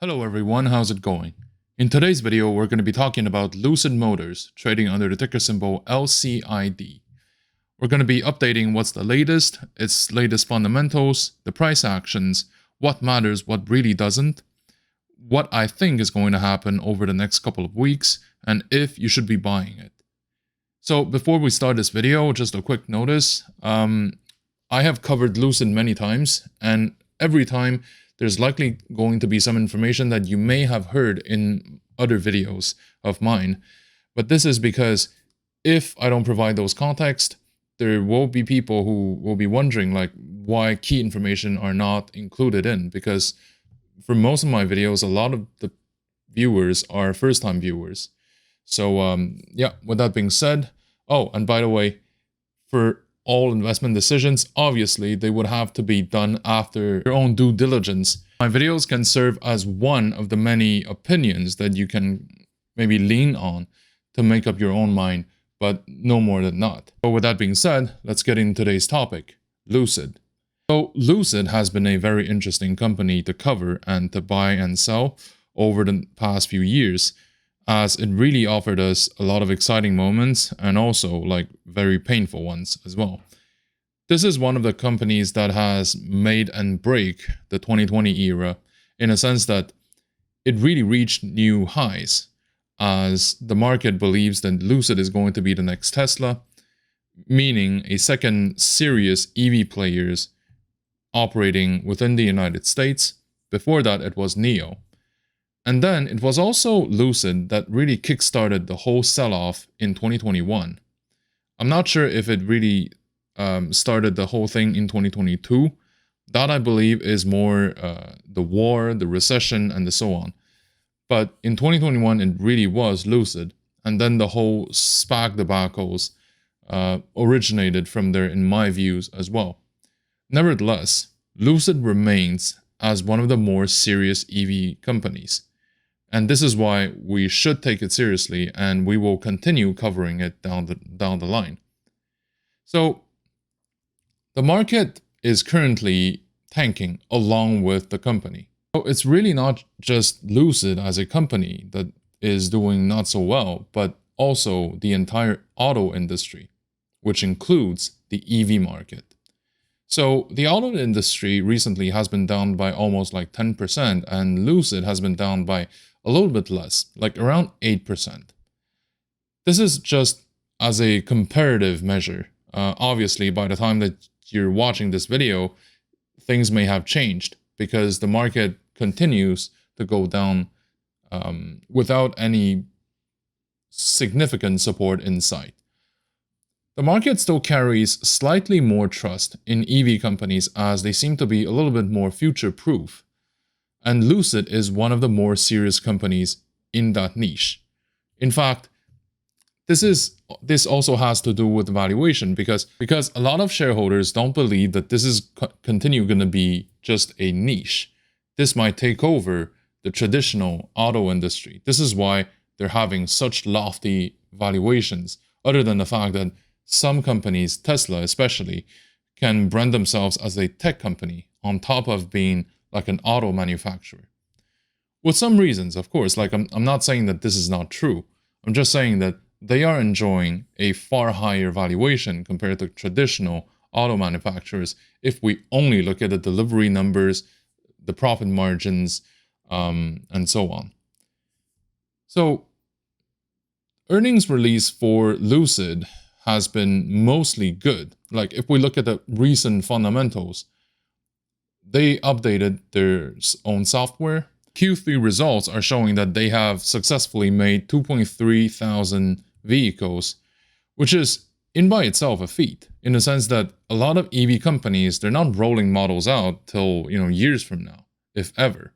Hello everyone, how's it going? In today's video, we're going to be talking about Lucid Motors, trading under the ticker symbol LCID. We're going to be updating what's the latest, its latest fundamentals, the price actions, what matters, what really doesn't, what I think is going to happen over the next couple of weeks, and if you should be buying it. So before we start this video, just a quick notice. I have covered Lucid many times, and every time there's likely going to be some information that you may have heard in other videos of mine. But this is because if I don't provide those context, there will be people who will be wondering like why key information are not included in, because for most of my videos, a lot of the viewers are first-time viewers. So yeah, with that being said, oh, and by the way, for all investment decisions, obviously they would have to be done after your own due diligence. My videos can serve as one of the many opinions that you can maybe lean on to make up your own mind, but no more than not. So with that being said, let's get into today's topic, Lucid. So Lucid has been a very interesting company to cover and to buy and sell over the past few years, as it really offered us a lot of exciting moments and also like very painful ones as well. This is one of the companies that has made and break the 2020 era in a sense that it really reached new highs, as the market believes that Lucid is going to be the next Tesla, meaning a second serious EV players operating within the United States. Before that, it was NIO. And then it was also Lucid that really kickstarted the whole sell-off in 2021. I'm not sure if it really started the whole thing in 2022. That I believe is more the war, the recession, and so on. But in 2021, it really was Lucid. And then the whole SPAC debacles originated from there in my views as well. Nevertheless, Lucid remains as one of the more serious EV companies. And this is why we should take it seriously, and we will continue covering it down the line. So the market is currently tanking along with the company. So it's really not just Lucid as a company that is doing not so well, but also the entire auto industry, which includes the EV market. So the auto industry recently has been down by almost like 10%, and Lucid has been down by a little bit less, like around 8%. This is just as a comparative measure. Obviously, by the time that you're watching this video, things may have changed because the market continues to go down without any significant support in sight. The market still carries slightly more trust in EV companies as they seem to be a little bit more future-proof. And Lucid is one of the more serious companies in that niche. In fact, this also has to do with valuation because a lot of shareholders don't believe that this is continue going to be just a niche. This might take over the traditional auto industry. This is why they're having such lofty valuations, other than the fact that some companies, Tesla especially, can brand themselves as a tech company on top of being like an auto manufacturer. With some reasons, of course, like I'm not saying that this is not true. I'm just saying that they are enjoying a far higher valuation compared to traditional auto manufacturers if we only look at the delivery numbers, the profit margins, and so on. So, earnings release for Lucid has been mostly good. Like if we look at the recent fundamentals, they updated their own software. Q3 results are showing that they have successfully made 2.3 thousand vehicles, which is in by itself a feat, in the sense that a lot of EV companies, they're not rolling models out till years from now, if ever.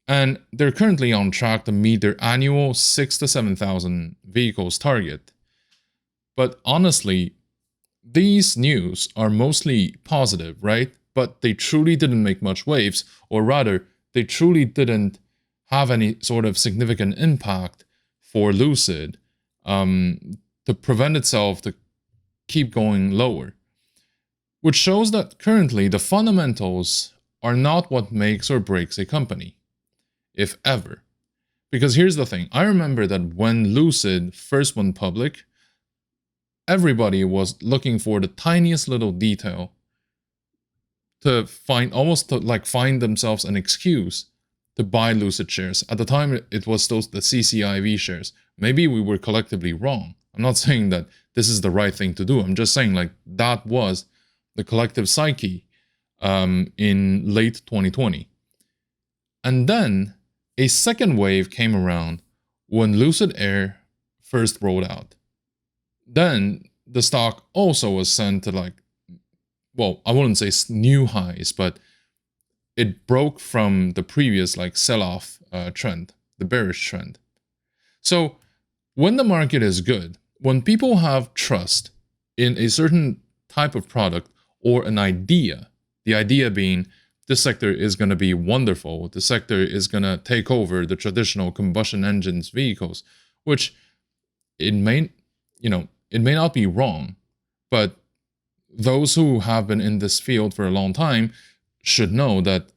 And they're currently on track to meet their annual 6,000 to 7,000 vehicles target. But honestly, these news are mostly positive, right? But they truly didn't make much waves, or rather, they truly didn't have any sort of significant impact for Lucid to prevent itself to keep going lower. Which shows that currently the fundamentals are not what makes or breaks a company. if ever. Because here's the thing. I remember that when Lucid first went public, everybody was looking for the tiniest little detail to find, almost to like find themselves an excuse to buy Lucid shares. At the time, it was the CCIV shares. Maybe we were collectively wrong. I'm not saying that this is the right thing to do. I'm just saying like that was the collective psyche in late 2020. And then a second wave came around when Lucid Air first rolled out. Then the stock also was sent to like, well, I wouldn't say new highs, but it broke from the previous like sell-off trend, the bearish trend. So when the market is good, when people have trust in a certain type of product or an idea, the idea being this sector is going to be wonderful, the sector is going to take over the traditional combustion engines vehicles, which it may not be wrong, but those who have been in this field for a long time should know that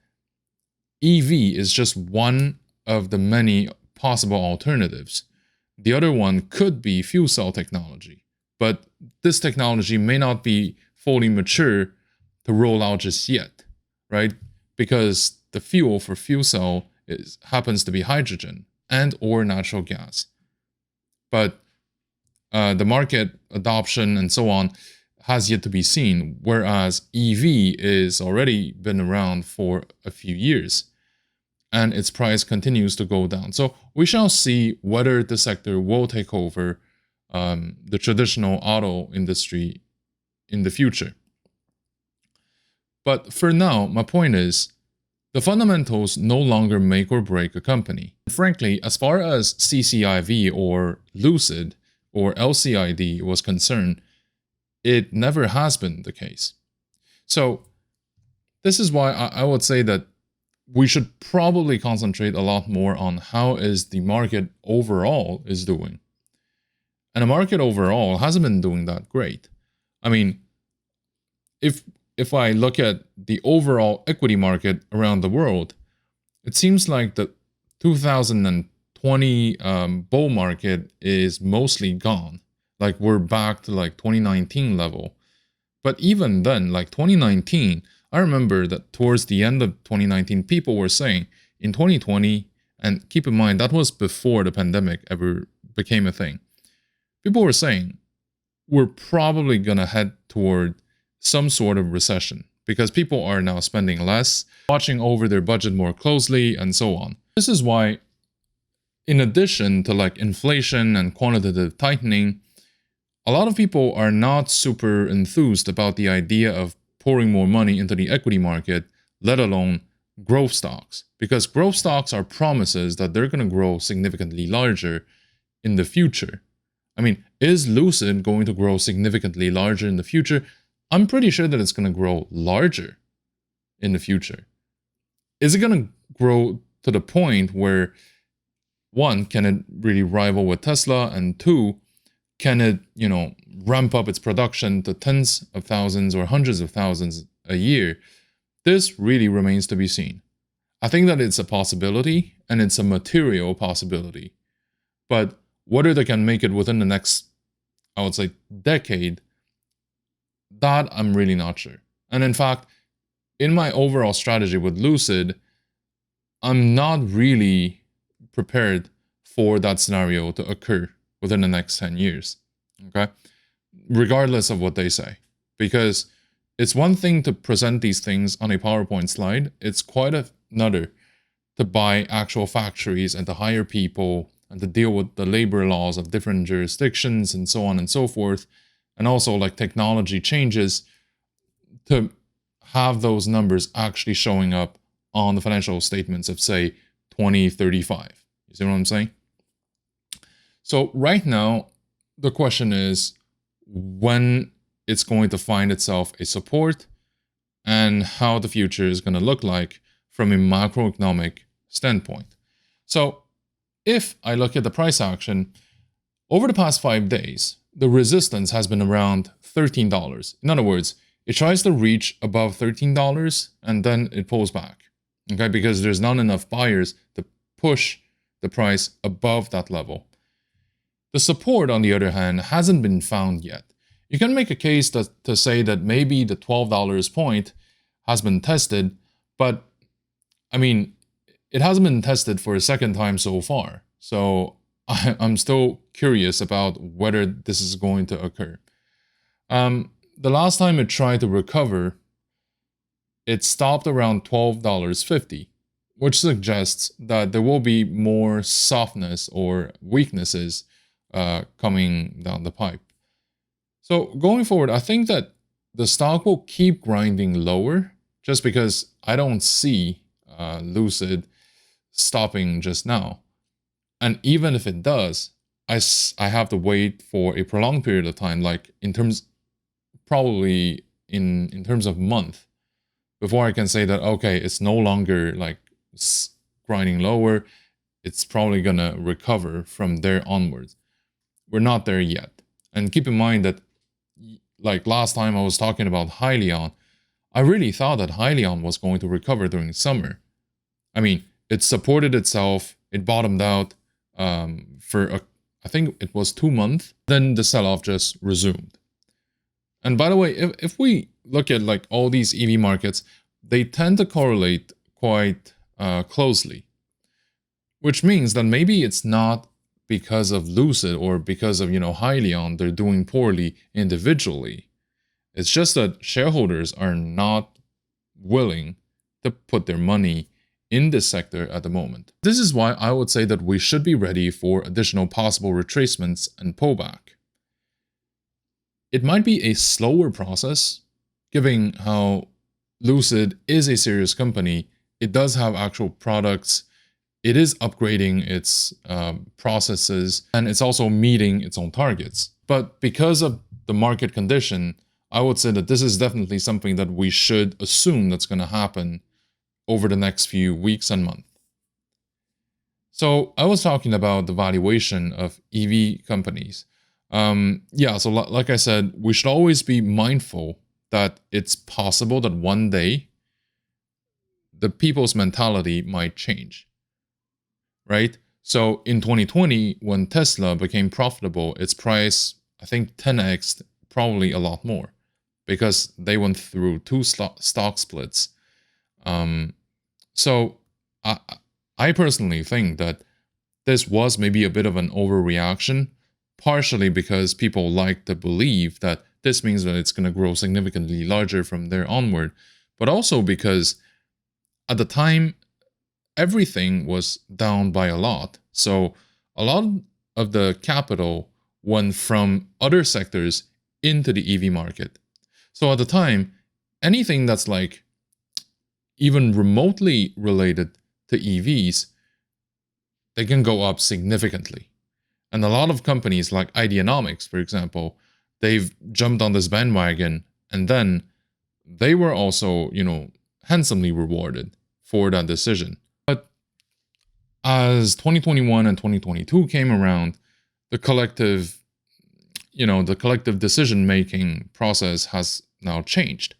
EV is just one of the many possible alternatives. The other one could be fuel cell technology, but this technology may not be fully mature to roll out just yet, right? Because the fuel for fuel cell happens to be hydrogen and or natural gas. But the market adoption and so on has yet to be seen, whereas EV is already been around for a few years and its price continues to go down. So we shall see whether the sector will take over the traditional auto industry in the future. But for now, my point is, the fundamentals no longer make or break a company. Frankly, as far as CCIV or Lucid or LCID was concerned, it never has been the case. So this is why I would say that we should probably concentrate a lot more on how is the market overall is doing. And the market overall hasn't been doing that great. I mean, if I look at the overall equity market around the world, it seems like the 2020 bull market is mostly gone. Like we're back to like 2019 level. But even then, like 2019, I remember that towards the end of 2019, people were saying in 2020, and keep in mind that was before the pandemic ever became a thing. People were saying we're probably gonna head toward some sort of recession because people are now spending less, watching over their budget more closely, and so on. This is why, in addition to like inflation and quantitative tightening, a lot of people are not super enthused about the idea of pouring more money into the equity market, let alone growth stocks. Because growth stocks are promises that they're going to grow significantly larger in the future. I mean, is Lucid going to grow significantly larger in the future? I'm pretty sure that it's going to grow larger in the future. Is it going to grow to the point where, one, can it really rival with Tesla? And two, can it, ramp up its production to tens of thousands or hundreds of thousands a year? This really remains to be seen. I think that it's a possibility, and it's a material possibility. But whether they can make it within the next, I would say, decade, that I'm really not sure. And in fact, in my overall strategy with Lucid, I'm not really prepared for that scenario to occur within the next 10 years, okay? Regardless of what they say. Because it's one thing to present these things on a PowerPoint slide, it's quite another to buy actual factories and to hire people and to deal with the labor laws of different jurisdictions and so on and so forth, and also like technology changes to have those numbers actually showing up on the financial statements of, say, 2035. You see what I'm saying? So right now, the question is when it's going to find itself a support and how the future is going to look like from a macroeconomic standpoint. So if I look at the price action, over the past 5 days, the resistance has been around $13. In other words, it tries to reach above $13 and then it pulls back, okay? Because there's not enough buyers to push the price above that level. The support, on the other hand, hasn't been found yet. You can make a case to say that maybe the $12 point has been tested, but I mean, it hasn't been tested for a second time so far. So I'm still curious about whether this is going to occur. The last time it tried to recover, it stopped around $12.50, which suggests that there will be more softness or weaknesses coming down the pipe. So going forward, I think that the stock will keep grinding lower just because I don't see Lucid stopping just now. And even if it does, I have to wait for a prolonged period of time, like probably in terms of month, before I can say that, okay, it's no longer like grinding lower. It's probably gonna recover from there onwards. We're not there yet. And keep in mind that, like last time I was talking about Hyliion, I really thought that Hyliion was going to recover during summer. I mean, it supported itself, it bottomed out for I think it was 2 months, then the sell-off just resumed. And by the way, if we look at like all these EV markets, they tend to correlate quite closely, which means that maybe it's not because of Lucid or because of, Hyliion, they're doing poorly individually. It's just that shareholders are not willing to put their money in this sector at the moment. This is why I would say that we should be ready for additional possible retracements and pullback. It might be a slower process, given how Lucid is a serious company. It does have actual products. It is upgrading its processes, and it's also meeting its own targets. But because of the market condition, I would say that this is definitely something that we should assume that's going to happen over the next few weeks and months. So I was talking about the valuation of EV companies. So like I said, we should always be mindful that it's possible that one day the people's mentality might change. Right? So in 2020, when Tesla became profitable, its price, I think 10x, probably a lot more, because they went through 2 stock splits. So I personally think that this was maybe a bit of an overreaction, partially because people like to believe that this means that it's going to grow significantly larger from there onward, but also because at the time, everything was down by a lot. So a lot of the capital went from other sectors into the EV market. So at the time, anything that's like even remotely related to EVs, they can go up significantly. And a lot of companies like Ideanomics, for example, they've jumped on this bandwagon, and then they were also, handsomely rewarded for that decision. But as 2021 and 2022 came around, the collective decision-making process has now changed.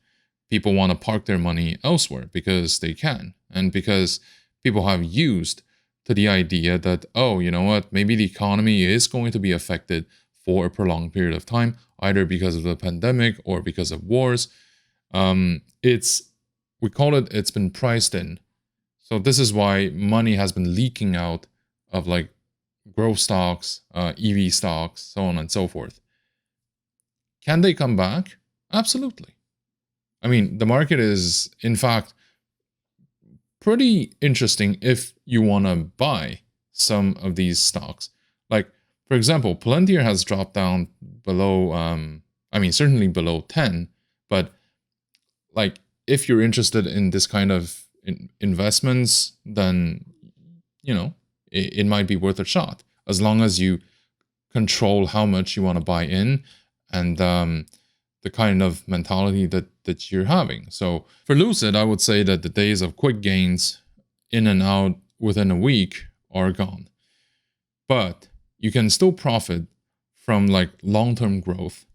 People want to park their money elsewhere because they can, and because people have used to the idea that, oh, you know what, maybe the economy is going to be affected for a prolonged period of time, either because of the pandemic or because of wars. It's been priced in. So this is why money has been leaking out of like growth stocks, EV stocks, so on and so forth. Can they come back? Absolutely. I mean, the market is, in fact, pretty interesting if you want to buy some of these stocks. Like, for example, Palantir has dropped down below, certainly below 10, but like, if you're interested in this kind of investments, then, it might be worth a shot, as long as you control how much you want to buy in and the kind of mentality that you're having. So for Lucid, I would say that the days of quick gains in and out within a week are gone. But you can still profit from like long-term growth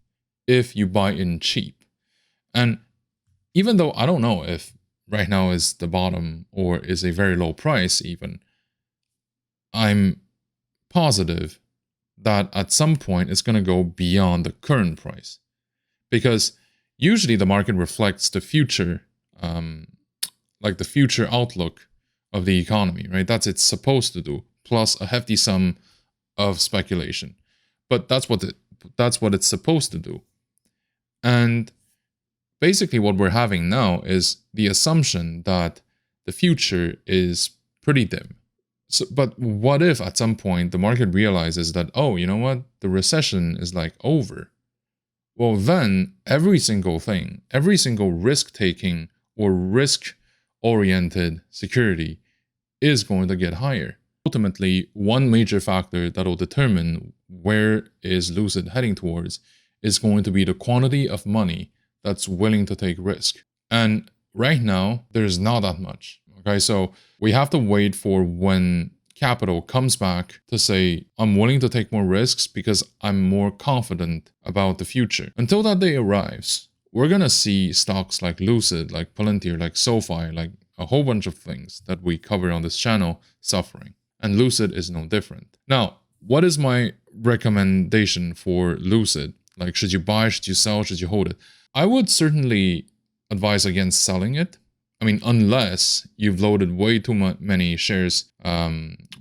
if you buy in cheap. And even though I don't know if right now is the bottom or is a very low price even, I'm positive that at some point it's going to go beyond the current price, because usually the market reflects the future, um, like the future outlook of the economy, right? That's it's supposed to do, plus a hefty sum of speculation. But that's what it's supposed to do. And basically what we're having now is the assumption that the future is pretty dim. So, but what if at some point the market realizes that, oh, you know what, the recession is like over? Well, then every single thing, every single risk taking or risk oriented security is going to get higher. Ultimately, one major factor that will determine where is Lucid heading towards is going to be the quantity of money that's willing to take risk. And right now, there's not that much. Okay, so we have to wait for when capital comes back to say, I'm willing to take more risks because I'm more confident about the future. Until that day arrives, we're gonna see stocks like Lucid, like Palantir, like SoFi, like a whole bunch of things that we cover on this channel suffering. And Lucid is no different. Now, what is my recommendation for Lucid? Like, should you buy, should you sell, should you hold it? I would certainly advise against selling it. I mean, unless you've loaded way too many shares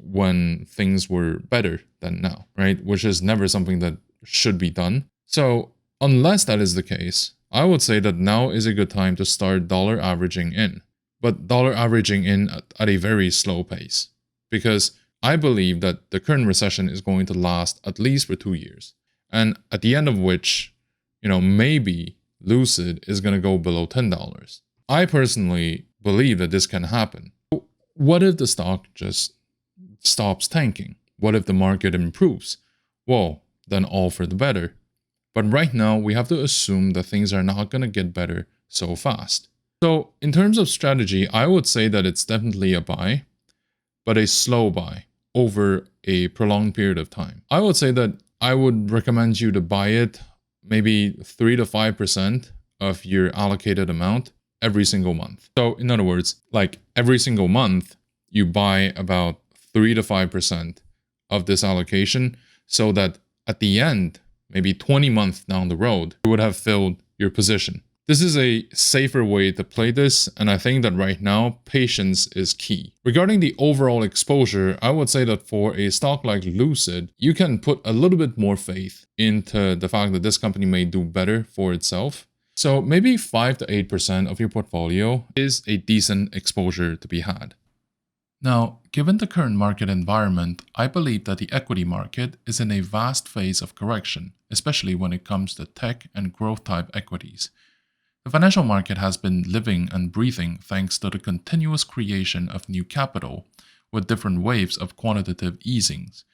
when things were better than now, right? Which is never something that should be done. So unless that is the case, I would say that now is a good time to start dollar averaging in. But dollar averaging in at a very slow pace. Because I believe that the current recession is going to last at least for 2 years. And at the end of which, maybe Lucid is going to go below $10. I personally believe that this can happen. What if the stock just stops tanking? What if the market improves? Well, then all for the better. But right now, we have to assume that things are not going to get better so fast. So in terms of strategy, I would say that it's definitely a buy, but a slow buy over a prolonged period of time. I would say that I would recommend you to buy it maybe 3 to 5% of your allocated amount every single month. So in other words, like every single month, you buy about 3 to 5% of this allocation so that at the end, maybe 20 months down the road, you would have filled your position. This is a safer way to play this, and I think that right now, patience is key. Regarding the overall exposure, I would say that for a stock like Lucid, you can put a little bit more faith into the fact that this company may do better for itself. So maybe 5 to 8% of your portfolio is a decent exposure to be had. Now, given the current market environment, I believe that the equity market is in a vast phase of correction, especially when it comes to tech and growth type equities. The financial market has been living and breathing thanks to the continuous creation of new capital with different waves of quantitative easings,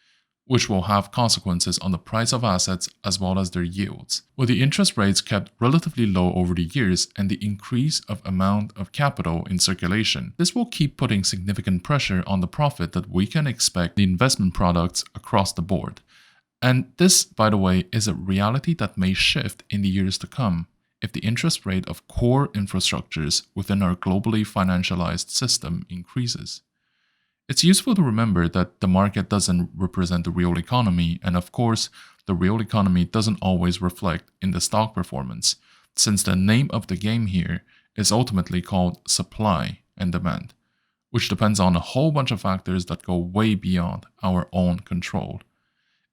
which will have consequences on the price of assets as well as their yields. With the interest rates kept relatively low over the years and the increase of amount of capital in circulation, this will keep putting significant pressure on the profit that we can expect in the investment products across the board. And this, by the way, is a reality that may shift in the years to come if the interest rate of core infrastructures within our globally financialized system increases. It's useful to remember that the market doesn't represent the real economy, and of course, the real economy doesn't always reflect in the stock performance, since the name of the game here is ultimately called supply and demand, which depends on a whole bunch of factors that go way beyond our own control.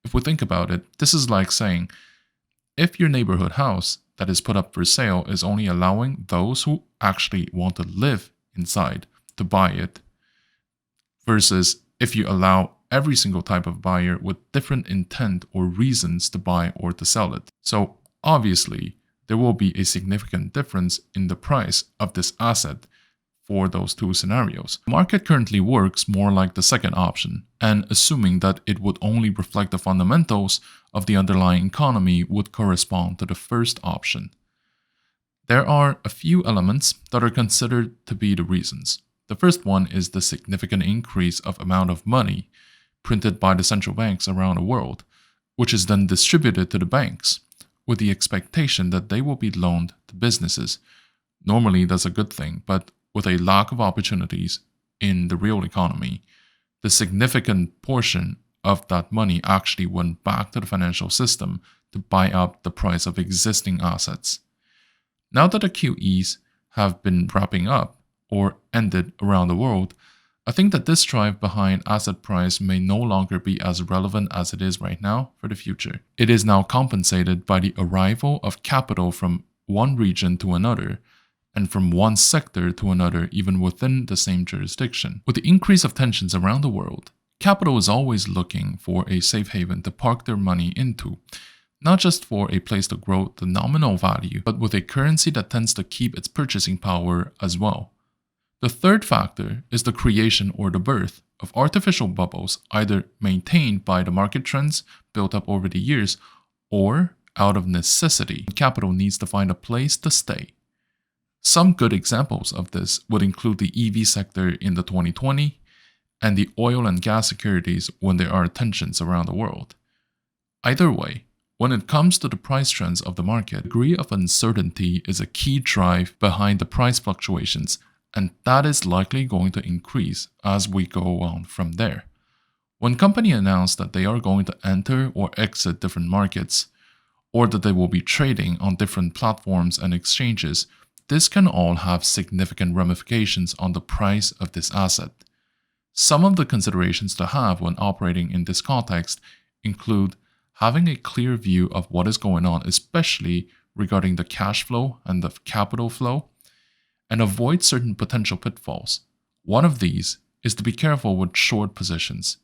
If we think about it, this is like saying, if your neighborhood house that is put up for sale is only allowing those who actually want to live inside to buy it, versus if you allow every single type of buyer with different intent or reasons to buy or to sell it. So obviously, there will be a significant difference in the price of this asset for those two scenarios. The market currently works more like the second option, and assuming that it would only reflect the fundamentals of the underlying economy would correspond to the first option. There are a few elements that are considered to be the reasons. The first one is the significant increase of amount of money printed by the central banks around the world, which is then distributed to the banks, with the expectation that they will be loaned to businesses. Normally that's a good thing, but with a lack of opportunities in the real economy, the significant portion of that money actually went back to the financial system to buy up the price of existing assets. Now that the QEs have been wrapping up or ended around the world, I think that this drive behind asset price may no longer be as relevant as it is right now for the future. It is now compensated by the arrival of capital from one region to another, and from one sector to another even within the same jurisdiction. With the increase of tensions around the world, capital is always looking for a safe haven to park their money into, not just for a place to grow the nominal value, but with a currency that tends to keep its purchasing power as well. The third factor is the creation or the birth of artificial bubbles, either maintained by the market trends built up over the years or out of necessity. Capital needs to find a place to stay. Some good examples of this would include the EV sector in the 2020 and the oil and gas securities when there are tensions around the world. Either way, when it comes to the price trends of the market, the degree of uncertainty is a key drive behind the price fluctuations, and that is likely going to increase as we go on from there. When companies announce that they are going to enter or exit different markets, or that they will be trading on different platforms and exchanges, this can all have significant ramifications on the price of this asset. Some of the considerations to have when operating in this context include having a clear view of what is going on, especially regarding the cash flow and the capital flow, and avoid certain potential pitfalls. One of these is to be careful with short positions.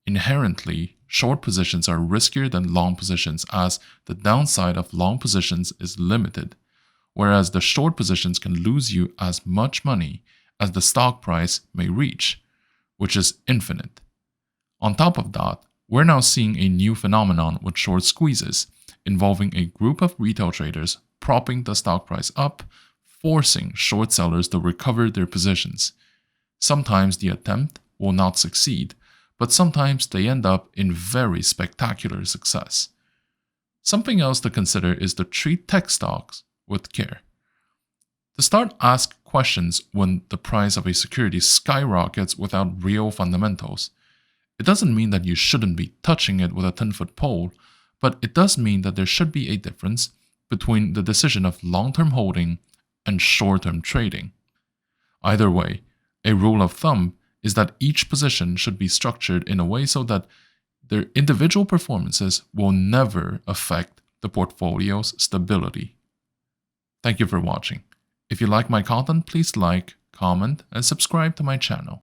Inherently, short positions are riskier than long positions as the downside of long positions is limited, whereas the short positions can lose you as much money as the stock price may reach, which is infinite. On top of that, we're now seeing a new phenomenon with short squeezes, involving a group of retail traders propping the stock price up, forcing short sellers to recover their positions. Sometimes the attempt will not succeed, but sometimes they end up in very spectacular success. Something else to consider is to treat tech stocks with care. To start, ask questions when the price of a security skyrockets without real fundamentals. It doesn't mean that you shouldn't be touching it with a 10-foot pole, but it does mean that there should be a difference between the decision of long-term holding and short-term trading. Either way, a rule of thumb is that each position should be structured in a way so that their individual performances will never affect the portfolio's stability. Thank you for watching. If you like my content, please like, comment, and subscribe to my channel.